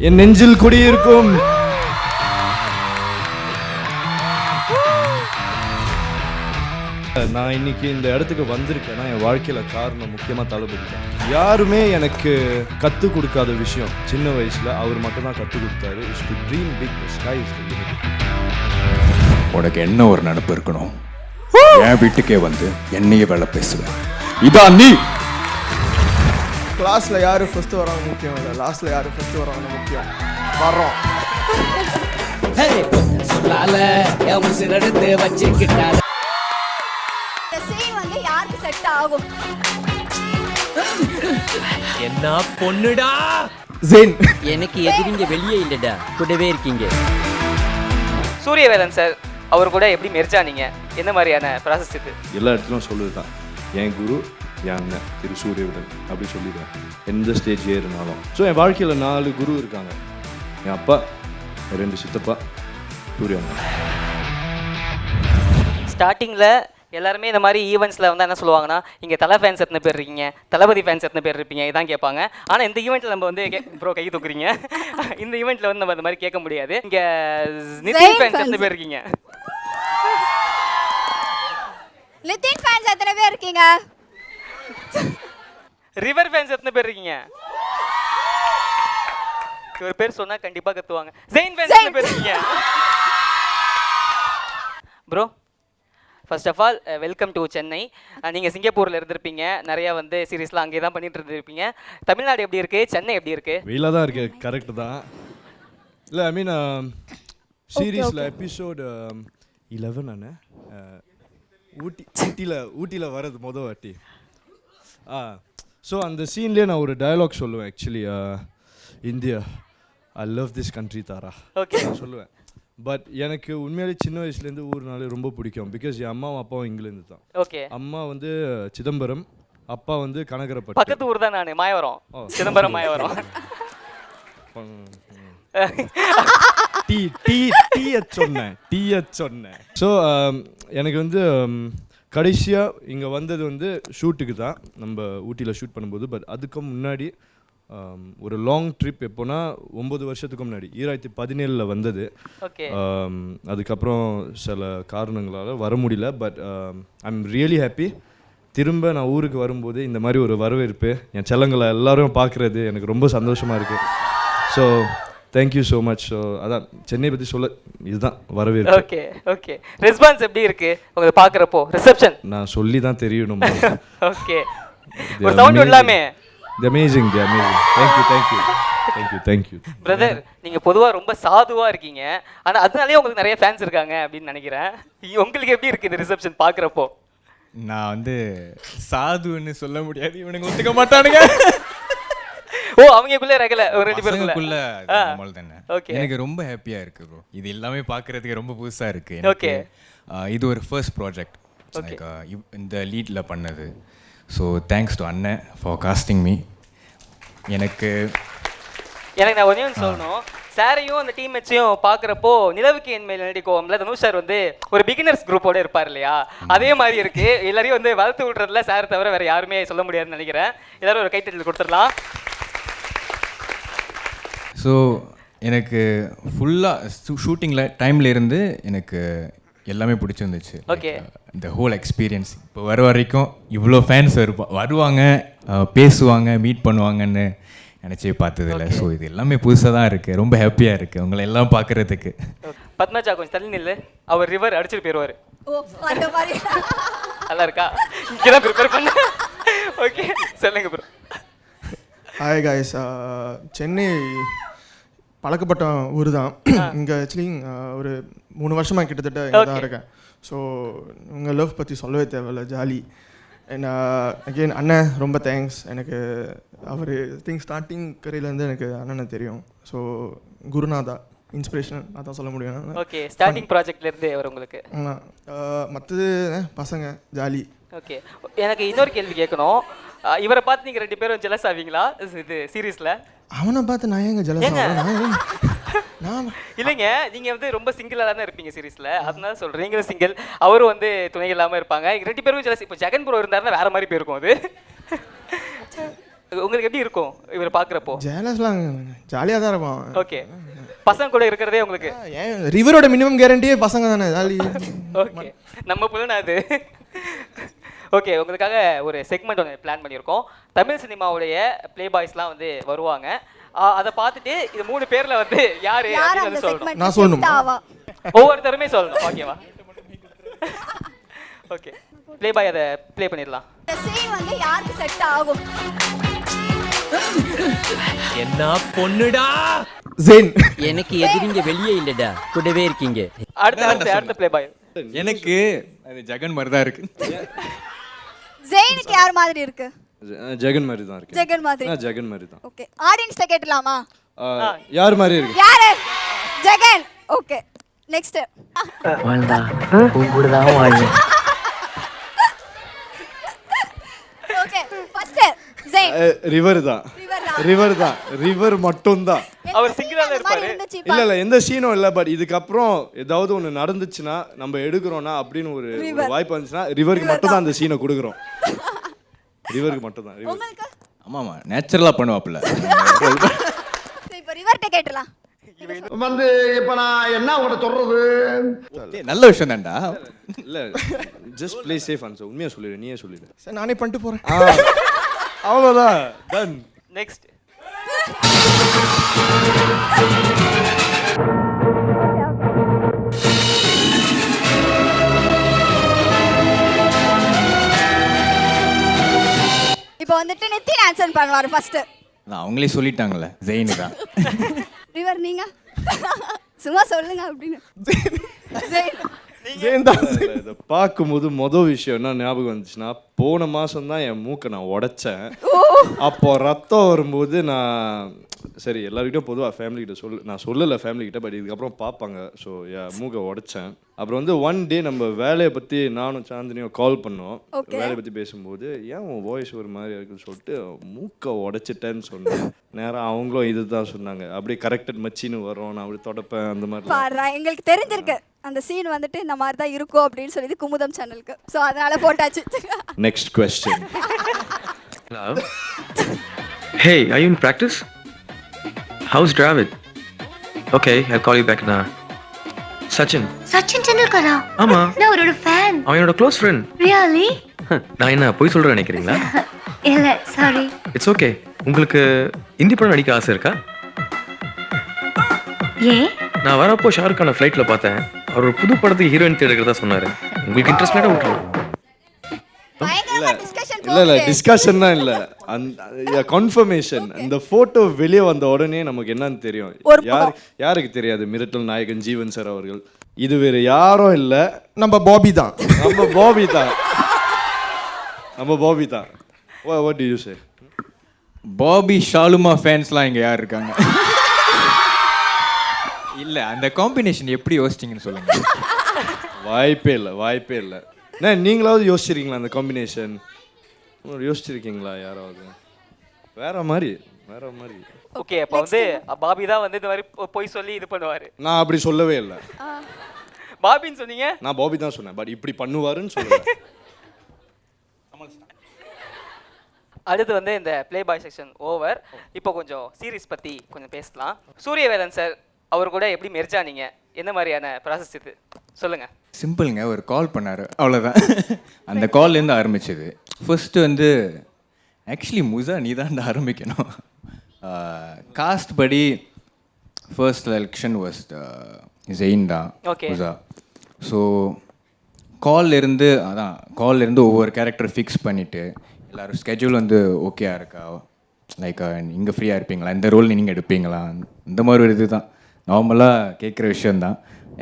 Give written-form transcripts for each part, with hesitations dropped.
என் நெஞ்சில் குடியிருக்கும் நான் இன்னைக்கு இந்த இடத்துக்கு வந்திருக்கேன்னா என் வாழ்க்கையில காரணம் முக்கியமா தளபதி தான். யாருமே எனக்கு கற்றுக் கொடுக்காத விஷயம் சின்ன வயசுல அவர் மட்டும்தான் கற்றுக் கொடுத்தாரு. Is to dream big, the sky is the limit. உனக்கு என்ன ஒரு நினைப்பு இருக்கணும், என் வீட்டுக்கே வந்து என்னையே வேலை பேசுவேன். இதான் நீ. கிளாஸ்ல யாரு ஃபர்ஸ்ட் வராங்க முக்கியம் இல்லை, லாஸ்ட்ல யாரு ஃபர்ஸ்ட் வராங்க முக்கியம். வர்றோம் சொல்லால என் சிறடுத்து வச்சுக்கிட்டால வந்து யாருக்கு செட் ஆகும்? என்ன பொண்ணுடா ஜெயின். எனக்கு எதிரிங்க வெளியே இல்லடா, கூடவே இருக்கீங்க. சூரியவேலன் சார் அவர் கூட எப்படி மெர்ஜானீங்க, என்ன மாதிரியான ப்ராசஸ் இது? எல்லா இடத்துலையும் சொல்லுது தான், என் குரு என் அண்ணன் திரு சூரியவேலன் அப்படி சொல்லிடுவேன் எந்த ஸ்டேஜ் ஏறினாலும். ஸோ என் வாழ்க்கையில் 4 குரு இருக்காங்க. என் அப்பா, 2 சித்தப்பா, சூரிய அண்ணன். ஸ்டார்டிங்கில் எல்லாருமே இந்த மாதிரி ஈவெண்ட்ஸில் வந்து என்ன சொல்லுவாங்கன்னா, இங்கே தலை ஃபேன்ஸ் எத்தனை பேர் இருக்கீங்க, தளபதி ஃபேன்ஸ் எத்தனை பேர் இருப்பீங்க, இதான் கேட்பாங்க. ஆனால் இந்த ஈவெண்ட்டில் நம்ம வந்து ப்ரோ கை தூக்குறீங்க, இந்த ஈவெண்ட்டில் வந்து நம்ம இந்த மாதிரி கேட்க முடியாது. இங்கே நிதின் ஃபேன்ஸ் எத்தனை பேர் இருக்கீங்க? நிதின் ஃபேன்ஸ் எத்தனை பேர் இருக்கீங்க? ரிவர் ஃபேன்ஸ் எத்தனை பேர் இருக்கீங்க? ஒரு பேர் சொன்னா கண்டிப்பா கத்துவாங்க. ஜெயின் ஃபேன்ஸ் எத்தனை பேர் இருக்கீங்க? Bro first of all welcome to Chennai. நீங்கள் சிங்கப்பூரில் இருந்திருப்பீங்க, நிறையா வந்து சீரீஸ்லாம் அங்கே தான் பண்ணிட்டு இருந்திருப்பீங்க. தமிழ்நாடு எப்படி இருக்குது, சென்னை எப்படி இருக்குது? வெயிலாக தான் இருக்கு, கரெக்டு தான். இல்லை ஐ மீன் சீரீஸில் எபிசோடு 11 அண்ணே, ஊட்டியில் வர்றது மொதல் வாட்டி. ஸோ அந்த சீன்லேயே நான் ஒரு டயலாக் சொல்லுவேன். Actually India, I love this country தாரா, ஓகே நான் சொல்லுவேன். பட் எனக்கு உண்மையிலே சின்ன வயசுலேருந்து ஊர்னாலே ரொம்ப பிடிக்கும். பிகாஸ் என் அம்மாவும் அப்பாவும் இங்கிலேருந்து தான். ஓகே. அம்மா வந்து சிதம்பரம், அப்பா வந்து கனகரப்பட்டு. பக்கத்து ஊர் தான். நான் மாயவரம், சிதம்பரம் மாயவரம். சொன்னேன். ஸோ எனக்கு வந்து கடைசியாக இங்கே வந்தது வந்து ஷூட்டுக்கு தான், நம்ம ஊட்டியில் ஷூட் பண்ணும்போது. பட் அதுக்கு முன்னாடி ஒரு லாங் ட்ரிப் எப்போனா 9 வருஷத்துக்கு முன்னாடி 2017 வந்தது. அதுக்கப்புறம் சில காரணங்களால் வர முடியல. But I am really happy. திரும்ப நான் ஊருக்கு வரும்போது இந்த மாதிரி ஒரு வரவேற்பு, என் செல்லங்களை எல்லாரும் பார்க்குறது எனக்கு ரொம்ப சந்தோஷமாக இருக்குது. So thank you so much. So அதான் சென்னை பற்றி சொல்ல இதுதான் வரவேற்பு. Okay okay. ரெஸ்பான்ஸ் எப்படி இருக்கு உங்களை பார்க்குறப்போ? ரிசப்ஷன் நான் சொல்லி தான் தெரியணும். ஓகே, ஒரு சவுண்ட் விடலாமே. Amazing, thank you brother. நீங்கள் பொதுவாக ரொம்ப சாதுவாக இருக்கீங்க, ஆனால் அதனாலேயே உங்களுக்கு நிறைய ஃபேன்ஸ் இருக்காங்க அப்படின்னு நினைக்கிறேன். உங்களுக்கு எப்படி இருக்குது இந்த ரிசப்ஷன் பார்க்குறப்போ? நான் வந்து சாதுன்னு சொல்ல முடியாது, இவனுங்க ஒத்துக்க மாட்டானுங்க. ஓ, அவங்களுக்குள்ளே ரெகல ஒரு 2 பேருக்குள்ள தானே. எனக்கு ரொம்ப ஹாப்பியா இருக்கு ப்ரோ. இது எல்லாமே பார்க்கறதுக்கு ரொம்ப புதுசா இருக்கு. ஓகே. இது ஒரு ஃபர்ஸ்ட் ப்ராஜெக்ட் இந்த லீட்ல பண்ணது. ஸோ தேங்க்ஸ் டு அண்ணன் ஃபார் காஸ்டிங் மீ. எனக்கு நான் ஒன்றே ஒன்று சொல்லணும். சாரையும் அந்த டீம் மேட்சையும் பார்க்குறப்போ நிலவுக்கு என் மேல் நடிக்கோம்ல தனுஷ் சார் வந்து ஒரு பிகினர்ஸ் குரூப்போட இருப்பார் இல்லையா, அதே மாதிரி இருக்கு. எல்லாரையும் வந்து வளர்த்து விட்றதுல சார் தவிர வேற யாருமே சொல்ல முடியாதுன்னு நினைக்கிறேன். எல்லாரும் ஒரு கைத்தட்டல் கொடுத்துடலாம். ஸோ எனக்கு ஃபுல்லாக ஷூட்டிங்கில் டைமில் இருந்து எனக்கு எல்லாமே பிடிச்சிருந்துச்சு. ஓகே. இந்த ஹோல் எக்ஸ்பீரியன்ஸ் இப்போ வர வரைக்கும் இவ்வளோ ஃபேன்ஸ் வருவாங்க, பேசுவாங்க, மீட் பண்ணுவாங்கன்னு நினச்சி பார்த்ததில்ல. ஸோ இது எல்லாமே புதுசாக தான் இருக்குது. ரொம்ப ஹாப்பியாக இருக்குது உங்களை எல்லாம் பார்க்குறதுக்கு. பத்மஜா கொஞ்சம் தள்ளி நில்லு, அவர் ரிவர் அடிச்சுட்டு போயிடுவார். நல்லா இருக்கா? இங்கே தான் ப்ரிப்பேர் பண்ண. ஓகே சொல்லுங்க ப்ரோ. Hi guys. சென்னை பழக்கப்பட்ட ஊர் தான். இங்கே ஆக்சுவலி ஒரு 3 வருஷமாக கிட்டத்தட்ட இங்கே தான் இருக்கேன். ஸோ உங்கள் லவ் பற்றி சொல்லவே தேவையில்ல, ஜாலி. அண்ட் அகெயின் அண்ணன் ரொம்ப தேங்க்ஸ். எனக்கு அவர் ஸ்டார்டிங் கரையிலேருந்து எனக்கு அண்ணனை தெரியும். ஸோ குருநாதா இன்ஸ்பிரேஷன் அதான் சொல்ல முடியும். ஓகே, ஸ்டார்டிங் ப்ராஜெக்ட்லேருந்து அவர் உங்களுக்கு. மற்றது பசங்க ஜாலி. ஓகே, எனக்கு இன்னொரு கேள்வி கேட்கணும். இவரை பார்த்து நீங்கள் 2 பேரும் ஜெலஸ் ஆவீங்களா இது சீரீஸில்? அவனை பார்த்து நான் ஏங்க ஜெலஸ் ஆவேன்? இல்லைங்க, நீங்கள் வந்து ரொம்ப சிங்கிளாக தானே இருப்பீங்க சீரீஸில், அதனால சொல்கிறேன். நீங்களும் சிங்கிள், அவரும் வந்து துணை இல்லாமல் இருப்பாங்க. 2 பேரும் ஜெலஸ். இப்போ ஜெகன் ப்ரோ இருந்தாருன்னா வேறு மாதிரி போயிருக்கும் அது. உங்களுக்கு எப்படி இருக்கும் இவரை பார்க்குறப்போ? ஜெயலஸ்லாம் ஜாலியாக தான் இருப்பான். ஓகே, பசங்க கூட இருக்கிறதே உங்களுக்கு ஏன் ரிவரோட மினிமம் கேரண்டியே பசங்க தானே, ஜாலி. ஓகே, நம்ம புள்ளனா அது. ஓகே, உங்களுக்காக ஒரு செக்மெண்ட் ஒன்று பிளான் பண்ணியிருக்கோம். தமிழ் சினிமாவுடைய ப்ளே பாய்ஸ்லாம் வந்து வருவாங்க. அதை பார்த்துட்டு இது 3 பேர்ல வந்து யாரு அப்படின்னு வந்து சொல்லணும். நான் சொல்லணும். ஒவ்வொருத்தருமே சொல்லணும். ஓகேவா? ஓகே, ப்ளே பாய் அதை ப்ளே பண்ணிடலாம். இந்த சீன் வந்து யாருக்கு செட் ஆகும்? என்ன பொண்ணுடா. ஜெயின். எனக்கு எதிரிங்க வெளியே இல்லடா, கூடவே இருக்கீங்க. அடுத்த ப்ளே பாய் எனக்கு அது ஜெகன் மாதிரி தான் இருக்கு. ஜெயினுக்கு யார் மாதிரி இருக்கு? ஜெகன் மாதிரி தான் இருக்கு. ஜெகன் மாதிரி. ஜெகன் மாதிரி தான். ஓகே, ஆடியன்ஸ்ல கேட்டலாமா? யார் மாதிரி இருக்கு? யாரு? ஜெகன். Okay, next. வாழ்ந்தா உன் கூட தான் வாழு. ஓகே, ஃபர்ஸ்ட் ஜெயின். ரிவர் தான். ரிவர் தான். ரிவர் மட்டும் தான். அவர் சிங்கிளா தான் இருப்பாரு. இல்ல எந்த சீனும் இல்ல. பட் இதுக்கப்புறம் ஏதாவது ஒன்று நடந்துச்சுன்னா நம்ம எடுக்கிறோம்னா அப்படின்னு ஒரு வாய்ப்பு வந்துச்சுன்னா ரிவருக்கு மட்டும் தான் அந்த சீனை கொடுக்குறோம். ரிவருக்கு மட்டும் தான். உங்களுக்கு? ஆமாமா, நேச்சுரலாக பண்ணுவாப்புல. இப்போ ரிவர்ட்ட கேட்டலாம். வந்து இப்ப நான் என்ன உங்கள்கிட்ட சொல்றது? நல்ல விஷயம் தான்டா. இல்ல ஜஸ்ட் ப்ளே சேஃப் ஆன்சர். உண்மையா சொல்லிடு, நீயே சொல்லிடு. சரி, நானே பண்ணிட்டு போறேன். அவ்வளோதான், டன். நெக்ஸ்ட். இப்போ வந்துட்டு நித்தின் ஆன்சர் பண்ணுவாரு ஃபர்ஸ்ட். அவங்களே சொல்லிட்டாங்கல்ல, ஜெயின் தான். ரிவர் நீங்க சும்மா சொல்லுங்க அப்படின்னு. ஜெயின் தான். இதை பார்க்கும்போது மொதல் விஷயம் என்ன ஞாபகம் வந்துச்சுன்னா, போன மாதம் தான் என் மூக்கை நான் உடைச்சேன். அப்போ ரத்தம் வரும்போது நான் சரி எல்லாருக்கிட்டும் பொதுவாக ஃபேமிலிக்கிட்ட நான் சொல்லலை ஃபேமிலிக்கிட்ட. பட் இதுக்கப்புறம் பார்ப்பாங்க. ஸோ என் மூக்கை உடைச்சேன். அப்புறம் வந்து ஒன் டே நம்ம வேலையை பற்றி நானும் சாந்தினியும் கால் பண்ணோம். வேலையை பற்றி பேசும்போது ஏன் உன் வாய்ஸ் ஒரு மாதிரி இருக்குன்னு சொல்லிட்டு மூக்கை உடைச்சிட்டேன்னு சொன்னேன். நேரம் அவங்களும் இது தான் சொன்னாங்க. அப்படியே கரெக்டட் மச்சின்னு வரும், நான் அப்படி தொடப்பேன் அந்த மாதிரி. எங்களுக்கு தெரிஞ்சிருக்கு அந்த சீன் வந்துட்டு இந்த மாதிரி தான் இருக்கும் அப்படின்னு சொல்லி குமுதம் சேனலுக்கு. ஸோ அதனால போட்டாச்சு. Next question. Hey, are you in practice? How's Dravid? Okay, I'll call you back now. Sachin. Sachin Tendulkar. ஆமா. நான் அவரோட ஃபேன். அவன் என்னோட க்ளோஸ் ஃப்ரெண்ட். Really? நான் என்ன போய் சொல்றேன் நினைக்கிறீங்களா? இல்ல, சாரி. It's okay. உங்களுக்கு இந்தி படம் நடிக்க ஆசை இருக்கா? ஏன்? நான் வரப்போ ஷாருக் கான ஃப்ளைட்ல பார்த்தேன். அவர் ஒரு புது படத்துக்கு ஹீரோயின் தேடுறதா சொன்னாரு. உங்களுக்கு இன்ட்ரெஸ்ட் இல்ல விட்டுருங்க. இல்ல டிஸ்கஷன் தான் இல்ல, அந்த கன்ஃபர்மேஷன். அந்த போட்டோ வெளியே வந்த உடனே நமக்கு என்னன்னு தெரியும். யாருக்கு தெரியாது? மிரட்டல் நாயகன் ஜீவன் சார் அவர்கள். இது வேற யாரும் இல்ல, நம்ம பாபி தான். நம்ம பாபி தான். நம்ம பாபி தான். What do you say? Bobby ஷாலுமா ஃபேன்ஸ்லாம் இங்கே யார் இருக்காங்க? இல்லை, அந்த காம்பினேஷன் எப்படி யோசிச்சிங்கன்னு சொல்லுங்க. வாய்ப்பே இல்லை, வாய்ப்பே இல்லை. நீங்களாவது யோசிச்சிருக்கீங்களா அந்த காம்பினேஷன்? யோசிச்சிருக்கீங்களா யாராவது? வேற மாதிரி, வேற மாதிரி. ஓகே, அப்போ வந்து பாபி தான் வந்து இந்த மாதிரி போய் சொல்லி இது பண்ணுவாரு. நான் அப்படி சொல்லவே இல்லை. பாபின்னு சொன்னீங்க. நான் பாபி தான் சொன்னேன். பட் இப்படி பண்ணுவாருன்னு சொல்லுவேன். அடுத்து வந்து இந்த ப்ளே பாய் செக்ஷன் ஓவர். இப்போ கொஞ்சம் சீரிஸ் பற்றி கொஞ்சம் பேசலாம். சூரியவேலன் சார் அவர் கூட எப்படி மெர்ஜானீங்க? என்ன மாதிரியான ப்ராசஸ் இது சொல்லுங்கள். சிம்பிளுங்க, ஒரு கால் பண்ணார், அவ்வளோதான். அந்த கால்லேருந்து ஆரம்பிச்சது. ஃபர்ஸ்ட்டு வந்து ஆக்சுவலி முசா நீ தான் ஆரம்பிக்கணும். காஸ்ட் படி ஃபர்ஸ்ட் எலெக்ஷன் வாஸ் ஜெயின் தான், முசா. ஸோ கால்லேருந்து ஒவ்வொரு கேரக்டர் ஃபிக்ஸ் பண்ணிவிட்டு எல்லோரும் ஸ்கெட்யூல் வந்து ஓகேயா இருக்கா, லைக் நீங்கள் ஃப்ரீயாக இருப்பீங்களா, இந்த ரோல் நீங்கள் எடுப்பீங்களா, இந்த மாதிரி ஒரு இது தான் நார்மலாக கேட்குற விஷயந்தான்.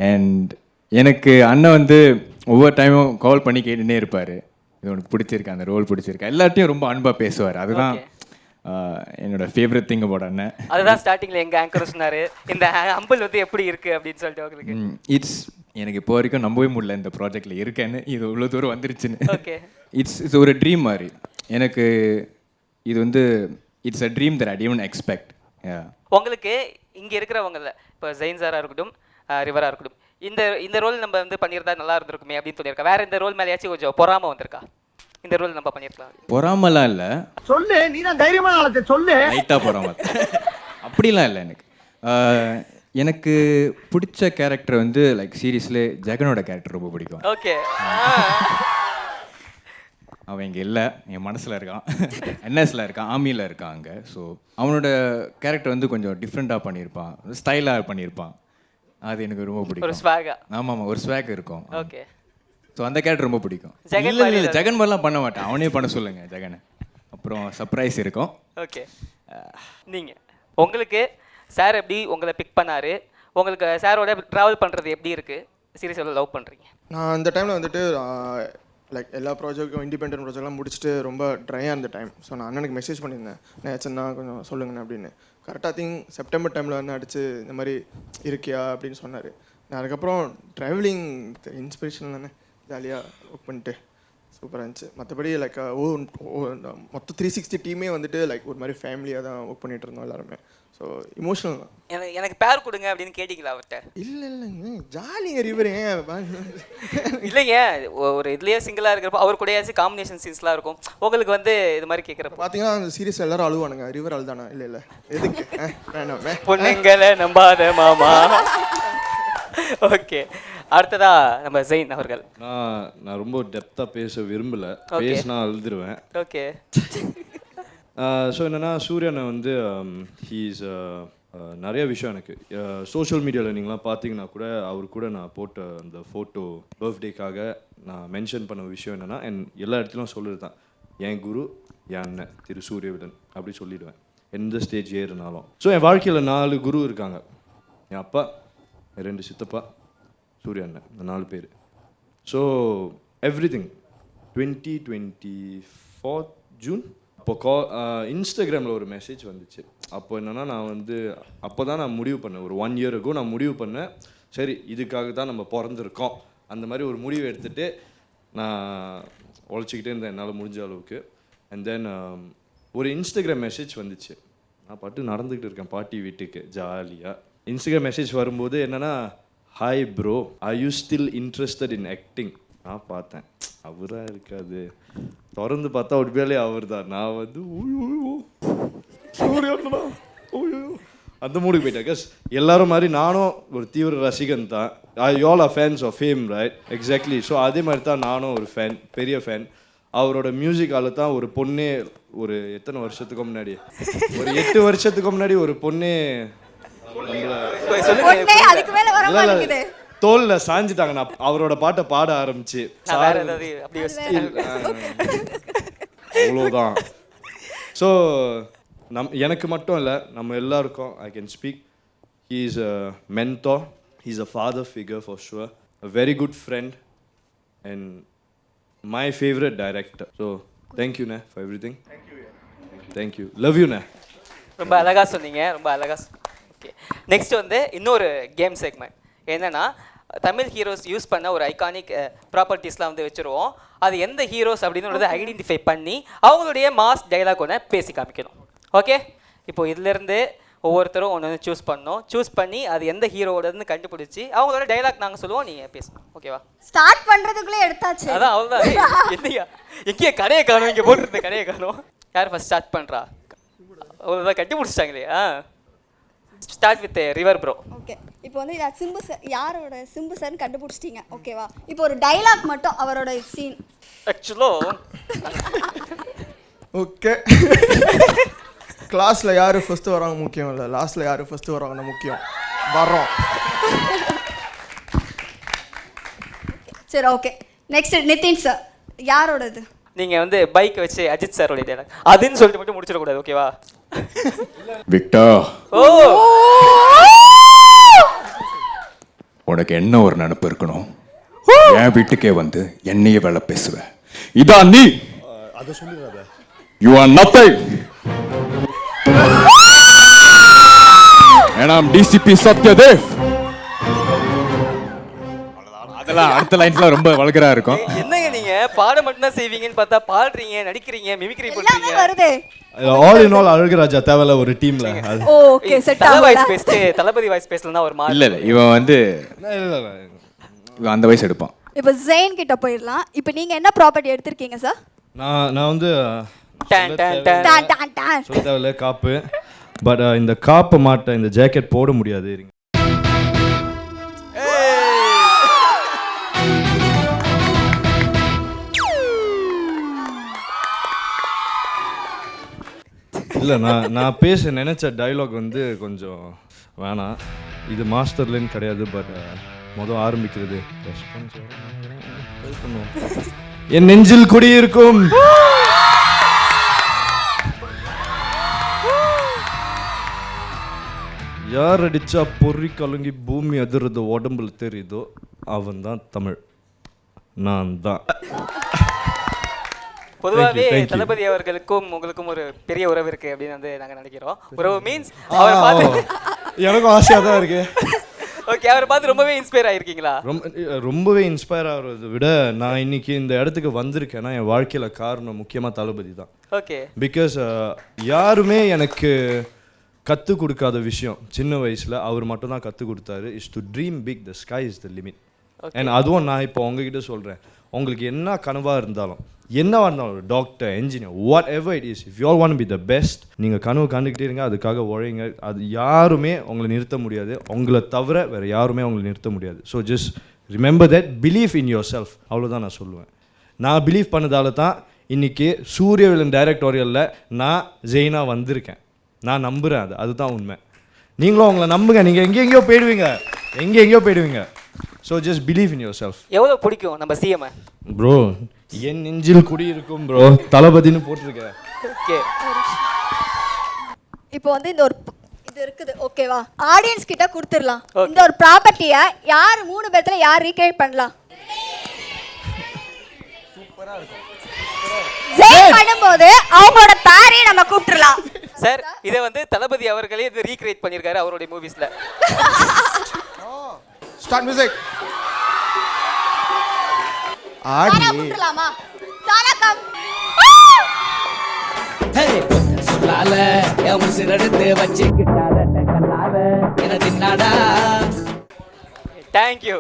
அண்ட் எனக்கு அண்ணன் வந்து ஒவ்வொரு டைமும் கால் பண்ணி கேட்டுகிட்டே இருப்பார், இது உனக்கு பிடிச்சிருக்கா, அந்த ரோல் பிடிச்சிருக்கா, எல்லாத்தையும் ரொம்ப அன்பாக பேசுவார். அதுதான் என்னோட ஃபேவரட் திங் அபவுட் அண்ணன். அதுதான் ஸ்டார்டிங்கில் எங்கள் ஆங்கர் சொன்னார், இந்த அம்பிள் வந்து எப்படி இருக்குது அப்படின்னு சொல்லிட்டு உங்களுக்கு. இட்ஸ் எனக்கு இப்போ வரைக்கும் நம்பவே முடியல இந்த ப்ராஜெக்டில் இருக்கேன்னு, இது இவ்வளோ தூரம் வந்துருச்சுன்னு. ஓகே, இட்ஸ் ஒரு ட்ரீம் மாதிரி எனக்கு. இது வந்து it's a dream that I didn't expect. உங்களுக்கு இங்கே இருக்கிறவங்கள இப்போ ஜெயின் சாராக இருக்கட்டும், ரிவராக இருக்கட்டும், இந்த ரோல் நம்ம வந்து பண்ணியிருந்தா நல்லா இருந்திருக்குமே அப்படின்னு சொல்லியிருக்கா. வேற இந்த ரோல் மேலேயாச்சும் கொஞ்சம் பொறாமல் வந்திருக்கா? இந்த ரோல் நம்ம பண்ணியிருக்கலாம்? பொறாமலாம் இல்லை, சொல்லு, நீ தான் தைரியமான ஆளத்தை சொல்லு. லைட்டாக பொறாம. அப்படிலாம் இல்லை. எனக்கு பிடிச்ச கேரக்டர் வந்து லைக் சீரியஸ்லே ஜெகனோட கேரக்டர் ரொம்ப பிடிக்கும். ஓகே. அவன் இங்கே இல்லை, என் மனசில் இருக்கான், என்எஸில் இருக்கான், ஆர்மியில் இருக்கான் அங்கே. ஸோ அவனோட கேரக்டர் வந்து கொஞ்சம் டிஃப்ரெண்ட்டாக பண்ணியிருப்பான், ஸ்டைலாக பண்ணியிருப்பான். அது எனக்கு ரொம்ப பிடிக்கும். ஒரு ஸ்வாகா. ஆமாம், ஒரு ஸ்வாக் இருக்கும். ஓகே. ஸோ அந்த கேரக்டர் ரொம்ப பிடிக்கும். இல்லை ஜெகன் மாதிரிலாம் பண்ண மாட்டேன், அவனே பண்ண சொல்லுங்கள் ஜெகனை. அப்புறம் சர்ப்ரைஸ் இருக்கும். ஓகே. நீங்கள் உங்களுக்கு சார் எப்படி உங்களை பிக் பண்ணாரு, உங்களுக்கு சாரோட ட்ராவல் பண்ணுறது எப்படி இருக்குது, சீரியஸ் எவ்வளோ லவ் பண்ணுறீங்க? நான் அந்த டைமில் வந்துட்டு லைக் எல்லா ப்ராஜெக்டும் இண்டிபெண்ட் ப்ராஜெக்ட்லாம் முடிச்சுட்டு ரொம்ப ட்ரையாக இருந்த டைம். ஸோ நான் அண்ணனுக்கு மெசேஜ் பண்ணியிருந்தேன், நான் ஏச்சன்னா கொஞ்சம் சொல்லுங்கண்ணே அப்படின்னு. கரெக்டாக திங்க் செப்டம்பர் டைமில் வந்து அடிச்சு இந்த மாதிரி இருக்கியா அப்படின்னு சொன்னார். நான் அதுக்கப்புறம் ட்ராவலிங் இன்ஸ்பிரேஷன் தானே, ஜாலியாக ஒர்க் பண்ணிட்டு சூப்பராக இருந்துச்சு. மற்றபடி லைக் மொத்தம் 360 டீமே வந்துட்டு லைக் ஒரு மாதிரி ஃபேமிலியாக தான் ஒர்க் பண்ணிகிட்டு இருந்தோம் எல்லாருமே. ஸோ இமோஷனல் தான். எனக்கு பேர் கொடுங்க அப்படின்னு கேட்டிங்களா அவர்கிட்ட? இல்லை இல்லைங்க, ஜாலிங்க ரிவர். இல்லைங்க, ஒரு இதுலேயே சிங்கிளாக இருக்கிறப்ப அவர் கூடயாச்சும் காம்பினேஷன் சீன்ஸ்லாம் இருக்கும், உங்களுக்கு வந்து இது மாதிரி கேட்குறப்ப பார்த்தீங்கன்னா அந்த சீரியஸ் எல்லாரும் அழுவானுங்க, ரிவர் அழுதானா? இல்லை இல்லை, எதுக்கு வேணாமே, பொண்ணுங்களை நம்பாத மாமா. ஓகே, அடுத்ததா நம்ம ஜெயின் அவர்கள். நான் ரொம்ப டெப்த்தாக பேச விரும்பலை, பேசினா அழுதுருவேன். ஓகே. ஸோ என்னென்னா சூரியனை வந்து ஹீஸ் நிறைய விஷயம் எனக்கு சோஷியல் மீடியாவில் நீங்களாம் பார்த்தீங்கன்னா கூட அவர் கூட நான் போட்ட அந்த ஃபோட்டோ பர்த்டேக்காக நான் மென்ஷன் பண்ண விஷயம் என்னென்னா எல்லா இடத்துலையும் சொல்லுறது தான், என் குரு என் அண்ணன் திரு சூரியவிடன் அப்படி சொல்லிவிடுவேன் எந்த ஸ்டேஜ் ஏறுனாலும். ஸோ என் வாழ்க்கையில் 4 குரு இருக்காங்க, என் அப்பா, என் 2 சித்தப்பா, சூரிய அண்ணன், இந்த 4 பேர். ஸோ எவ்ரிதிங் 2024 ஜூன் அப்போ இன்ஸ்டாகிராமில் ஒரு மெசேஜ் வந்துச்சு. அப்போ என்னென்னா நான் வந்து அப்போ தான் நான் முடிவு பண்ணேன், ஒரு 1 year ago நான் முடிவு பண்ணேன், சரி இதுக்காக தான் நம்ம பிறந்திருக்கோம் அந்த மாதிரி ஒரு முடிவு எடுத்துகிட்டு நான் உழைச்சிக்கிட்டே இருந்தேன் என்னால் முடிஞ்ச அளவுக்கு. அண்ட் தென் ஒரு இன்ஸ்டாகிராம் மெசேஜ் வந்துச்சு, நான் பாட்டு நடந்துக்கிட்டு இருக்கேன் பாட்டி வீட்டுக்கு ஜாலியாக. இன்ஸ்டாகிராம் மெசேஜ் வரும்போது என்னென்னா, hi bro, are you still interested in acting? நான் பார்த்தேன் அவராக இருக்காது, திறந்து பார்த்தா ஒரு வேலையே அவர் தான். நான் வந்து அந்த மூடுக்கு போயிட்டேன். பிகாஸ் எல்லாரும் மாதிரி நானும் ஒரு தீவிர ரசிகன் தான். You all are fans of fame, right? Exactly. So அதே மாதிரி தான் நானும் ஒரு ஃபேன், பெரிய ஃபேன். அவரோட மியூசிக்கால தான் ஒரு பொண்ணே ஒரு எத்தனை வருஷத்துக்கு முன்னாடி, ஒரு 8 வருஷத்துக்கு முன்னாடி ஒரு பொண்ணே தோல்ல சாஞ்சிட்டாங்க. நான் அவரோட பாட்டை பாட ஆரம்பிச்சு அவ்வளோதான். ஸோ எனக்கு மட்டும் இல்லை, நம்ம எல்லாருக்கும் I can speak, he is a mentor, he is a father figure for sure, a very good friend and my favourite director. So தேங்க்யூண்ணே for everything. Thank you, love யூண்ணே. ரொம்ப அழகாக சொன்னீங்க, ரொம்ப அழகாக. ஓகே, நெக்ஸ்ட் வந்து இன்னொரு கேம் செக்மெண்ட் என்னன்னா, தமிழ் ஹீரோஸ் யூஸ் பண்ண ஒரு ஐகானிக் ப்ராப்பர்ட்டிஸ்லாம் வந்து வச்சுருவோம். அது எந்த ஹீரோஸ் அப்படின்னு ஐடென்டிஃபை பண்ணி அவங்களுடைய மாஸ் டைலாக் ஒன்று பேசி காமிக்கணும். ஓகே, இப்போ இதிலேருந்து ஒவ்வொருத்தரும் ஒன்று வந்து சூஸ் பண்ணோம். சூஸ் பண்ணி அது எந்த ஹீரோவோடன்னு கண்டுபிடிச்சி அவங்களோட டைலாக் நாங்கள் சொல்லுவோம், நீங்கள் பேசணும். ஓகேவா? ஸ்டார்ட் பண்ணுறதுக்குள்ளே எடுத்தாச்சு. அதான் அவ்வளோதான். என்னையா எங்கேயா கடையை காணும், இங்கே போட்டுருந்த கடையை காணும். யார் ஃபஸ்ட் ஸ்டார்ட் பண்ணுறா? அவ்வளோதான், கட்டி முடிச்சிட்டாங்களே. Start with river bro. Okay, இப்போ வந்து இதை சிம்பு சார், யாரோட சிம்பு சார்னு கண்டுபிடிச்சிட்டிங்க. ஓகேவா? இப்போ ஒரு டைலாக் மட்டும் அவரோட சீன். ஆக்சுவலோ ஓகே, கிளாஸில் யார் ஃபஸ்ட்டு வராங்க முக்கியம் இல்லை, லாஸ்ட்டில் யார் ஃபஸ்ட்டு வராங்கன்னு முக்கியம். வரோம். சரி, ஓகே. நெக்ஸ்ட் நிதின் சார், யாரோடது? நீங்கள் வந்து பைக் வச்சு அஜித் சாரோட டைலாக் அதுன்னு சொல்லிட்டு மட்டும் முடிச்சிடக்கூடாது. ஓகேவா? விக்டர், ஓ உனக்கு என்ன ஒரு நினைப்பு இருக்கணும், என் வீட்டுக்கே வந்து என்னையே வேலை பேசுவேன். இதான் நீ. அதை சொல்லிடாத. You are nothing. And I'm DCP Satyadev. அதெல்லாம் அடுத்த லைன்ஸ்லாம் ரொம்ப வல்கரா இருக்கும். என்னங்க நீங்க பாட மட்டும் தான் செய்வீங்கன்னு பார்த்தா பாடுறீங்க, நடிக்கிறீங்க, மிமிக்ரி பண்றீங்க. வருதே ஆல் இன் ஆல் அழகுராஜா தேவல ஒரு டீம்ல. ஓகே, செட் ஆகல. வாய்ஸ் பேஸ்ட் தலபதி வாய்ஸ் பேஸ்ட்லனா ஒரு மாதிரி. இல்ல இவன் வந்து அந்த வாய்ஸ் எடுப்பான். இப்போ ஜெயின் கிட்ட போயிடலாம். இப்போ நீங்க என்ன ப்ராப்பர்ட்டி எடுத்திருக்கீங்க சார்? நான் வந்து Don Don Don. Don Don Don. சொல்ல தேவையில்ல காப்பு. பட் இந்த காப்பை மாட்ட இந்த ஜாக்கெட் போட முடியாது. இருங்க. இல்லை நான் பேச நினச்ச டைலாக் வந்து கொஞ்சம் வேணாம். இது மாஸ்டர்லேன்னு கிடையாது. பட் மொதல் ஆரம்பிக்கிறது என் நெஞ்சில் குடியிருக்கும் யார் அடிச்சா பொறி கலங்கி பூமி அதிர்றது உடம்புல தெரியுதோ அவன் தான் தமிழ். நான் தான். பொதுவாகவே Thank you. தளபதி அவர்களுக்கும் உங்களுக்கும் ஒரு பெரிய உறவு இருக்கு அப்படின்னு வந்து நாங்க நினைக்கிறோம். உறவு மீன்ஸ் அவரை பார்த்து எனக்கும் ஆசையாக தான் இருக்கு. ஓகே, அவரை பார்த்து ரொம்பவே இன்ஸ்பயர் ஆயிருக்கீங்களா? ரொம்பவே இன்ஸ்பயர் ஆகிறத விட நான் இன்னைக்கு இந்த இடத்துக்கு வந்திருக்கேன்னா என் வாழ்க்கையில் காரணம் முக்கியமாக தளபதி தான். ஓகே. பிகாஸ் யாருமே எனக்கு கற்றுக் கொடுக்காத விஷயம் சின்ன வயசில் அவர் மட்டும் தான் கற்றுக் கொடுத்தாரு. Is to dream big, the sky is the limit. And அதுவும் நான் இப்போ உங்ககிட்ட சொல்கிறேன், உங்களுக்கு என்ன கனவாக இருந்தாலும் என்னவாக இருந்தாலும் doctor, engineer, what ever it is, if you all want be the best, நீங்கள் கனவு கண்டுக்கிட்டே இருங்க, அதுக்காக உழைங்க. அது யாருமே உங்களை நிறுத்த முடியாது. உங்களை தவிர வேறு யாருமே உங்களை நிறுத்த முடியாது. So just remember that, believe in your self. அவ்வளோதான் நான் சொல்லுவேன். நான் பிலீவ் பண்ணதால தான் இன்றைக்கி சூரியவிலன் டைரக்டோரியலில் நான் ஜெயினா வந்திருக்கேன். நான் நம்புகிறேன். அதுதான் உண்மை. நீங்களும் உங்களை நம்புங்க. நீங்கள் எங்கெங்கேயோ போயிடுவீங்க. So just believe in your self. எவ்வளோ பிடிக்கும் நம்ம சிஎம் ப்ரோ? என் நெஞ்சில் குடியிருக்கும் ப்ரோ, தளபதினு போட்டிருக்கேன். ஓகே. இப்போ வந்து இந்த ஒரு இது இருக்குது ஓகேவா, ஆடியன்ஸ் கிட்ட கொடுத்துடலாம். இந்த ஒரு ப்ராப்பர்ட்டியை யார் 3 பேர்த்துல யார் ரீக்ரியேட் பண்ணலாம்? சூப்பரா இருக்கும். ஜெய் பண்ணும்போது அவங்களோட பேரையும் நம்ம கூப்பிட்டுறலாம். சார், இதை வந்து தளபதி அவர்களே இது ரீக்ரியேட் பண்ணியிருக்காரு அவருடைய மூவிஸ்ல. Start music. ஆடி கூப்பிட்டுறலாமா? தானகம் சொல்லால என் உசிரெடுத்து வச்சுக்கிட்டால கண்ணால என தின்னாடா. தேங்க்யூ.